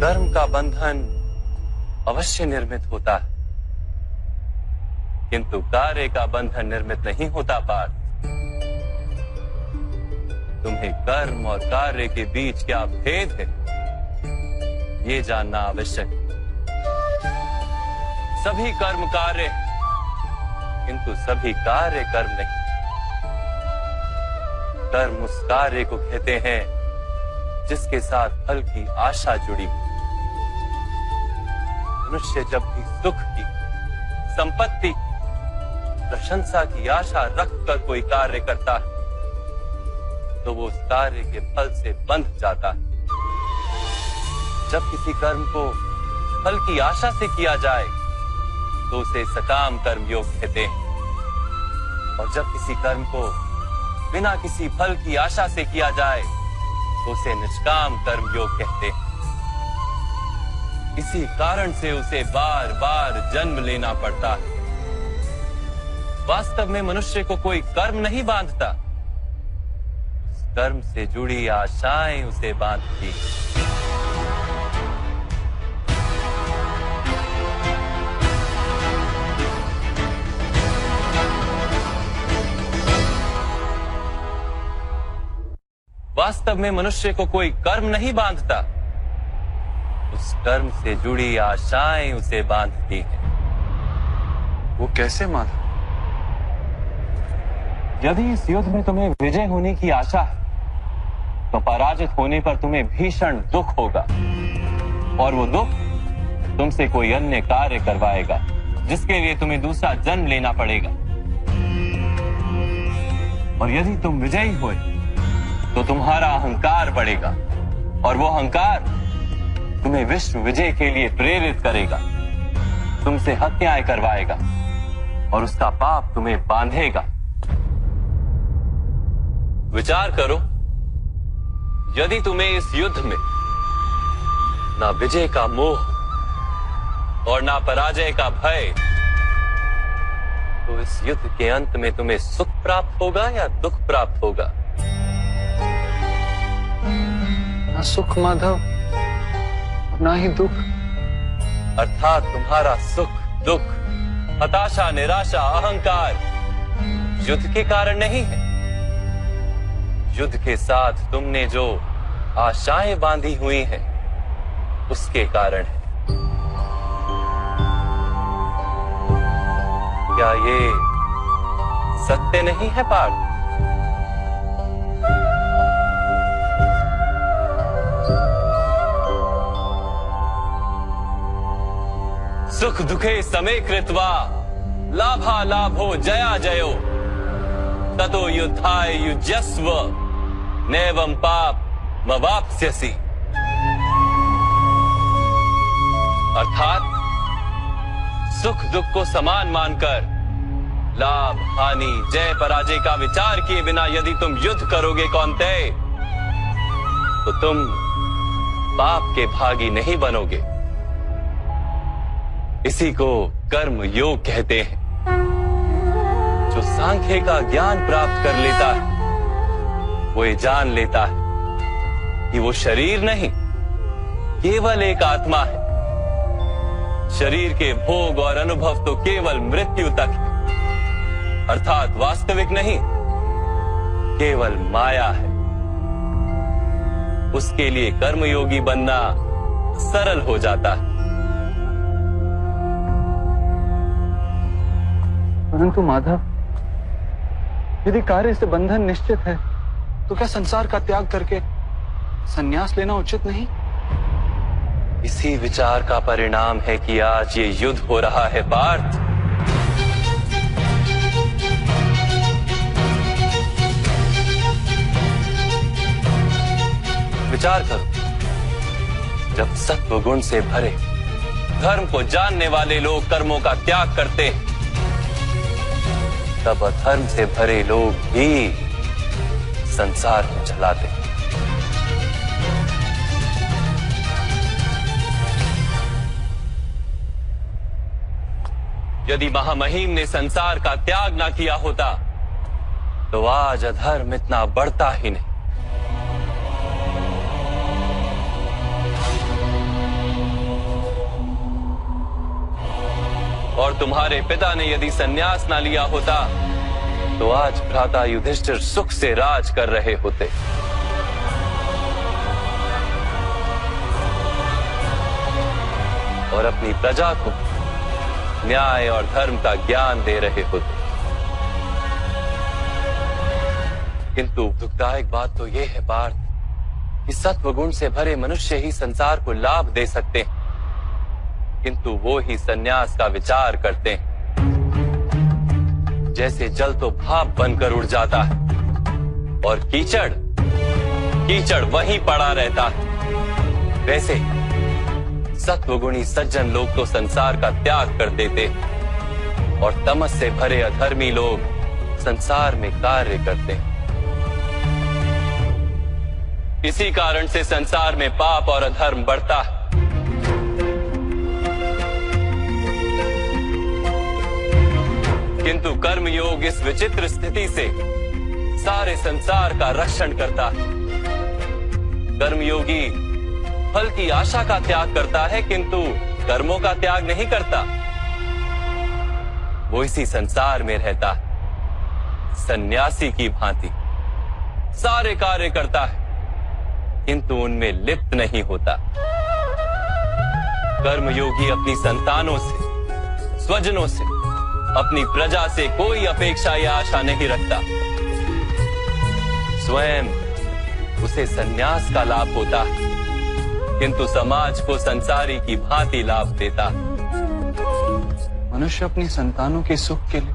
कर्म का बंधन अवश्य निर्मित होता है, किंतु कार्य का बंधन निर्मित नहीं होता पार्थ। तुम्हें कर्म और कार्य के बीच क्या भेद है, ये जानना आवश्यक है। सभी कर्म कार्य, किंतु सभी कार्य कर्म नहीं। कर्म उस कार्य को कहते हैं जिसके साथ फल की आशा जुड़ी। मनुष्य जब भी सुख की, संपत्ति की, प्रशंसा की आशा रखकर कोई कार्य करता है तो वो उस कार्य के फल से बंध जाता है। जब किसी कर्म को फल की आशा से किया जाए तो उसे सकाम कर्म योग कहते हैं, और जब किसी कर्म को बिना किसी फल की आशा से किया जाए तो उसे निष्काम कर्म योग कहते हैं। इसी कारण से उसे बार बार जन्म लेना पड़ता है। वास्तव में मनुष्य को कोई कर्म नहीं बांधता, उस कर्म से जुड़ी आशाएं उसे बांधती। वास्तव में मनुष्य को कोई कर्म नहीं बांधता, उस कर्म से जुड़ी आशाएं उसे बांधती हैं। वो कैसे माधव? यदि इस युद्ध में तुम्हें विजय होने की आशा है तो पराजित होने पर तुम्हें भीषण दुख होगा, और वो दुख तुमसे कोई अन्य कार्य करवाएगा जिसके लिए तुम्हें दूसरा जन्म लेना पड़ेगा। और यदि तुम विजयी हुए तो तुम्हारा अहंकार बढ़ेगा, और वो अहंकार तुम्हें विश्व विजय के लिए प्रेरित करेगा, तुमसे हत्याएं करवाएगा और उसका पाप तुम्हें बांधेगा। विचार करो, यदि तुम्हें इस युद्ध में ना विजय का मोह और ना पराजय का भय, तो इस युद्ध के अंत में तुम्हें सुख प्राप्त होगा या दुख प्राप्त होगा? ना सुख माधव, ना ही दुख। अर्थात तुम्हारा सुख, दुख, हताशा, निराशा, अहंकार युद्ध के कारण नहीं है। युद्ध के साथ तुमने जो आशाएं बांधी हुई हैं, उसके कारण है। क्या ये सत्य नहीं है पार्थ? सुख दुखे समे कृत्वा लाभा लाभो जया जयो ततो युद्धाय युज्यस्व नैवं पाप मवाप्स्यसि। अर्थात सुख दुख को समान मानकर लाभ हानि जय पराजय का विचार किए बिना यदि तुम युद्ध करोगे कौन्तेय, तो तुम पाप के भागी नहीं बनोगे। इसी को कर्म योग कहते हैं। जो सांख्य का ज्ञान प्राप्त कर लेता है वो ये जान लेता है कि वो शरीर नहीं, केवल एक आत्मा है। शरीर के भोग और अनुभव तो केवल मृत्यु तक है, अर्थात वास्तविक नहीं, केवल माया है। उसके लिए कर्मयोगी बनना सरल हो जाता है। परंतु माधव, यदि कार्य से बंधन निश्चित है तो क्या संसार का त्याग करके संन्यास लेना उचित नहीं? इसी विचार का परिणाम है कि आज ये युद्ध हो रहा है पार्थ। विचार करो, जब सत्व गुण से भरे धर्म को जानने वाले लोग कर्मों का त्याग करते हैं, तब अधर्म से भरे लोग भी संसार को चलाते हैं। यदि महामहिम ने संसार का त्याग ना किया होता तो आज अधर्म इतना बढ़ता ही नहीं। और तुम्हारे पिता ने यदि संन्यास ना लिया होता तो आज भ्राता युधिष्ठिर सुख से राज कर रहे होते। और अपनी प्रजा को न्याय और धर्म का ज्ञान दे रहे होते। किंतु दुखदायक बात तो यह है पार्थ कि सत्वगुण से भरे मनुष्य ही संसार को लाभ दे सकते हैं, किंतु वो ही संन्यास का विचार करते हैं। जैसे जल तो भाप बनकर उड़ जाता है और कीचड़ वहीं पड़ा रहता है, वैसे सत्वगुणी सज्जन लोग तो संसार का त्याग कर देते और तमस से भरे अधर्मी लोग संसार में कार्य करते हैं। इसी कारण से संसार में पाप और अधर्म बढ़ता है। किंतु कर्मयोग इस विचित्र स्थिति से सारे संसार का रक्षण करता है। कर्मयोगी फल की आशा का त्याग करता है, किंतु कर्मों का त्याग नहीं करता। वो इसी संसार में रहता है सन्यासी की भांति, सारे कार्य करता है किंतु उनमें लिप्त नहीं होता। कर्मयोगी अपनी संतानों से, स्वजनों से, अपनी प्रजा से कोई अपेक्षा या आशा नहीं रखता। स्वयं उसे संन्यास का लाभ होता है, किंतु समाज को संसारी की भांति लाभ देता। मनुष्य अपनी संतानों के सुख के लिए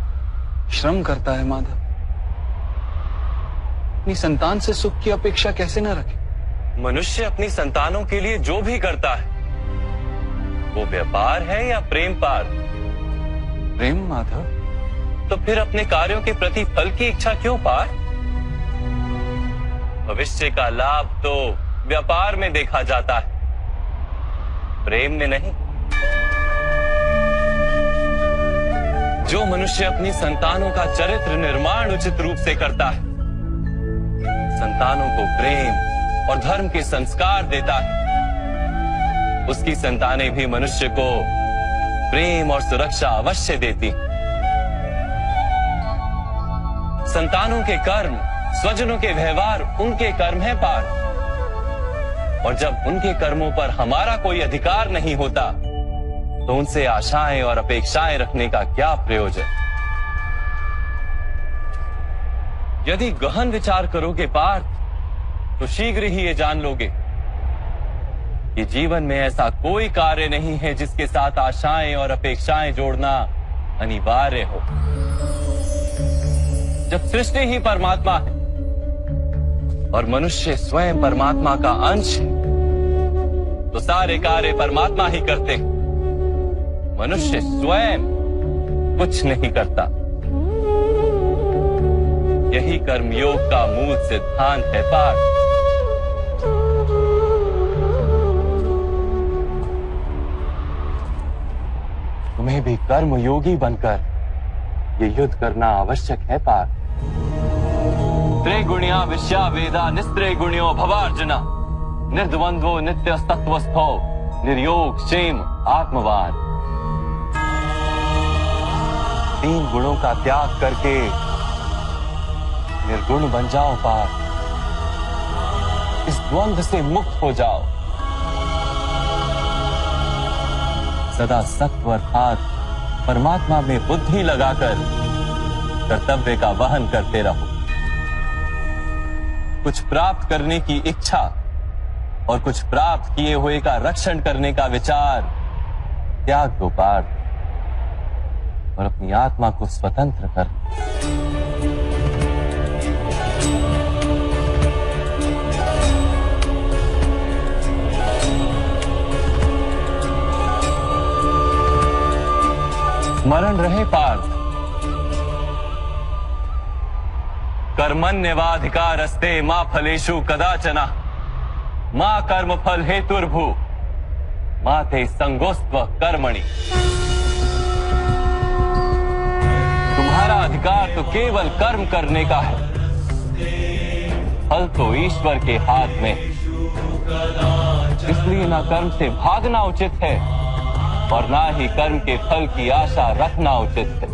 श्रम करता है माधव। अपनी संतान से सुख की अपेक्षा कैसे न रखे? मनुष्य अपनी संतानों के लिए जो भी करता है वो व्यापार है या प्रेम पार? प्रेम माधव। तो फिर अपने कार्यों के प्रति फल की इच्छा क्यों पार? भविष्य का लाभ तो व्यापार में देखा जाता है, प्रेम में नहीं। जो मनुष्य अपनी संतानों का चरित्र निर्माण उचित रूप से करता है, संतानों को प्रेम और धर्म के संस्कार देता है, उसकी संतानें भी मनुष्य को प्रेम और सुरक्षा अवश्य देती। संतानों के कर्म, स्वजनों के व्यवहार उनके कर्म है पार, और जब उनके कर्मों पर हमारा कोई अधिकार नहीं होता तो उनसे आशाएं और अपेक्षाएं रखने का क्या प्रयोजन? यदि गहन विचार करोगे पार्थ तो शीघ्र ही ये जान लोगे कि जीवन में ऐसा कोई कार्य नहीं है जिसके साथ आशाएं और अपेक्षाएं जोड़ना अनिवार्य हो। जब सृष्टि ही परमात्मा है और मनुष्य स्वयं परमात्मा का अंश है, तो सारे कार्य परमात्मा ही करते हैं। मनुष्य स्वयं कुछ नहीं करता। यही कर्मयोग का मूल सिद्धांत है पार्थ। तुम्हें भी कर्मयोगी बनकर ये युद्ध करना आवश्यक है पार्थ। त्रिगुणिया विश्या वेदा निस्त्रिगुण्यो भवार्जुना, निर्द्वंद्वो नित्य तत्वस्थो निर्योग क्षेम आत्मवान। तीन गुणों का त्याग करके निर्गुण बन जाओ पार्थ। इस द्वंद्व से मुक्त हो जाओ। सदा सत्व अर्थात परमात्मा में बुद्धि लगाकर कर्तव्य का वहन करते रहो। कुछ प्राप्त करने की इच्छा और कुछ प्राप्त किए हुए का रक्षण करने का विचार त्याग दो पार्थ, और अपनी आत्मा को स्वतंत्र कर। स्मरण रहे पार्थ, कर्मण्यवाधिकारस्ते मा फलेषु कदाचन मा कर्म फल हेतुर्भु मा ते संगोस्त्व कर्मणि। तुम्हारा अधिकार तो केवल कर्म करने का है, फल तो ईश्वर के हाथ में। इसलिए ना कर्म से भागना उचित है और ना ही कर्म के फल की आशा रखना उचित है।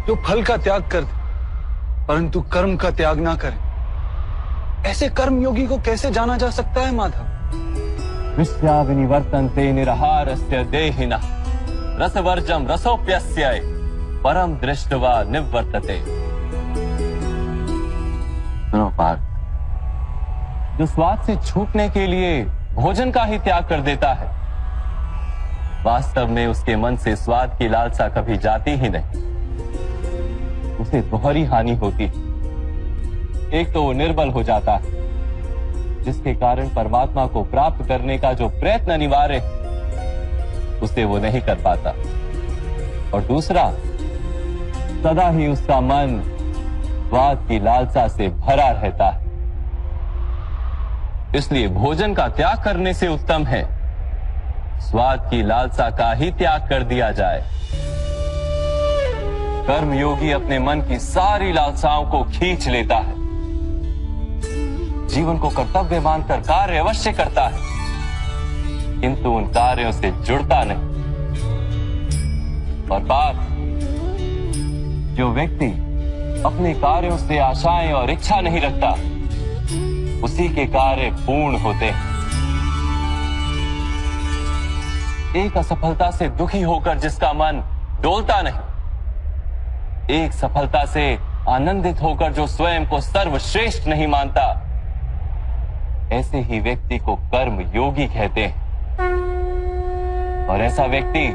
जो फल का त्याग कर दे परंतु कर्म का त्याग ना करे, ऐसे कर्म योगी को कैसे जाना जा सकता है माधव? विश्या विनिवर्तन्ते निरहारस्य देहिनः रसवर्जम रसोप्यस्य परम दृष्ट्वा निवर्तते। सुनो पार्थ, जो स्वाद से छूटने के लिए भोजन का ही त्याग कर देता है, वास्तव में उसके मन से स्वाद की लालसा कभी जाती ही नहीं। उसे दोहरी हानि होती है। एक तो वो निर्बल हो जाता है, जिसके कारण परमात्मा को प्राप्त करने का जो प्रयत्न अनिवार्य है उसे वो नहीं कर पाता, और दूसरा, सदा ही उसका मन स्वाद की लालसा से भरा रहता है। इसलिए भोजन का त्याग करने से उत्तम है स्वाद की लालसा का ही त्याग कर दिया जाए। कर्म योगी अपने मन की सारी लालसाओं को खींच लेता है, जीवन को कर्तव्य मानकर कार्य अवश्य करता है, किंतु उन कार्यों से जुड़ता नहीं। और बात, जो व्यक्ति अपने कार्यों से आशाएं और इच्छा नहीं रखता, उसी के कार्य पूर्ण होते हैं। एक असफलता से दुखी होकर जिसका मन डोलता नहीं, एक सफलता से आनंदित होकर जो स्वयं को सर्वश्रेष्ठ नहीं मानता, ऐसे ही व्यक्ति को कर्म योगी कहते हैं। और ऐसा व्यक्ति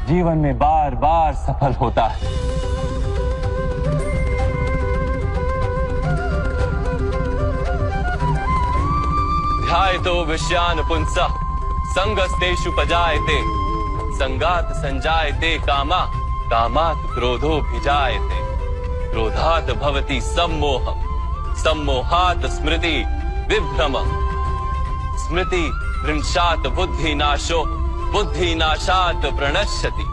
जीवन में बार बार सफल होता है। ध्यायतो विषयान पुंसः संगस्तेषु पजायते संगात संजायते कामा कामात् क्रोधोऽभिजायते क्रोधात् भवति सम्मोहः सम्मोहात् स्मृति विभ्रमः स्मृति भ्रंशात् बुद्धिनाशो बुद्धिनाशात् प्रणश्यति।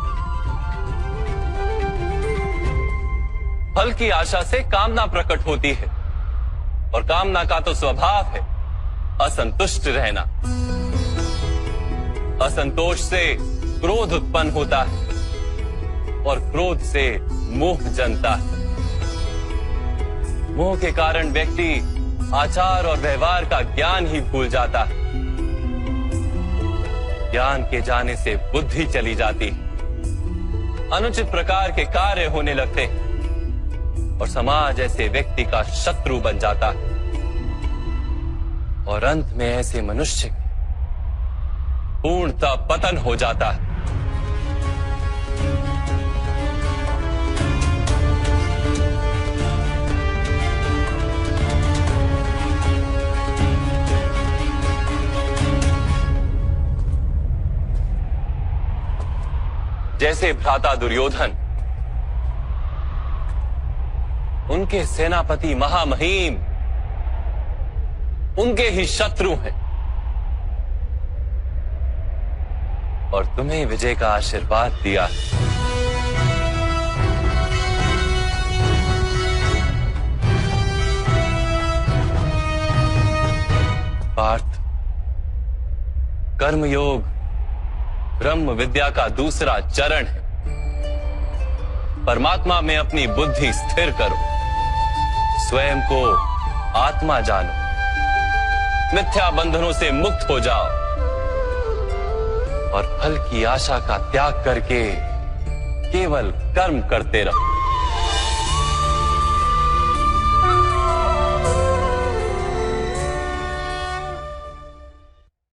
फल की आशा से कामना प्रकट होती है, और कामना का तो स्वभाव है असंतुष्ट रहना। असंतोष से क्रोध उत्पन्न होता है, और क्रोध से मोह जन्मता है। मोह के कारण व्यक्ति आचार और व्यवहार का ज्ञान ही भूल जाता है। ज्ञान के जाने से बुद्धि चली जाती है, अनुचित प्रकार के कार्य होने लगते हैं, और समाज ऐसे व्यक्ति का शत्रु बन जाता है। और अंत में ऐसे मनुष्य पूर्णतः पतन हो जाता है। जैसे भ्राता दुर्योधन, उनके सेनापति महामहिम उनके ही शत्रु हैं, और तुम्हें विजय का आशीर्वाद दिया। पार्थ, कर्मयोग ब्रह्म विद्या का दूसरा चरण है। परमात्मा में अपनी बुद्धि स्थिर करो, स्वयं को आत्मा जानो, मिथ्या बंधनों से मुक्त हो जाओ, और फल की आशा का त्याग करके केवल कर्म करते रहो।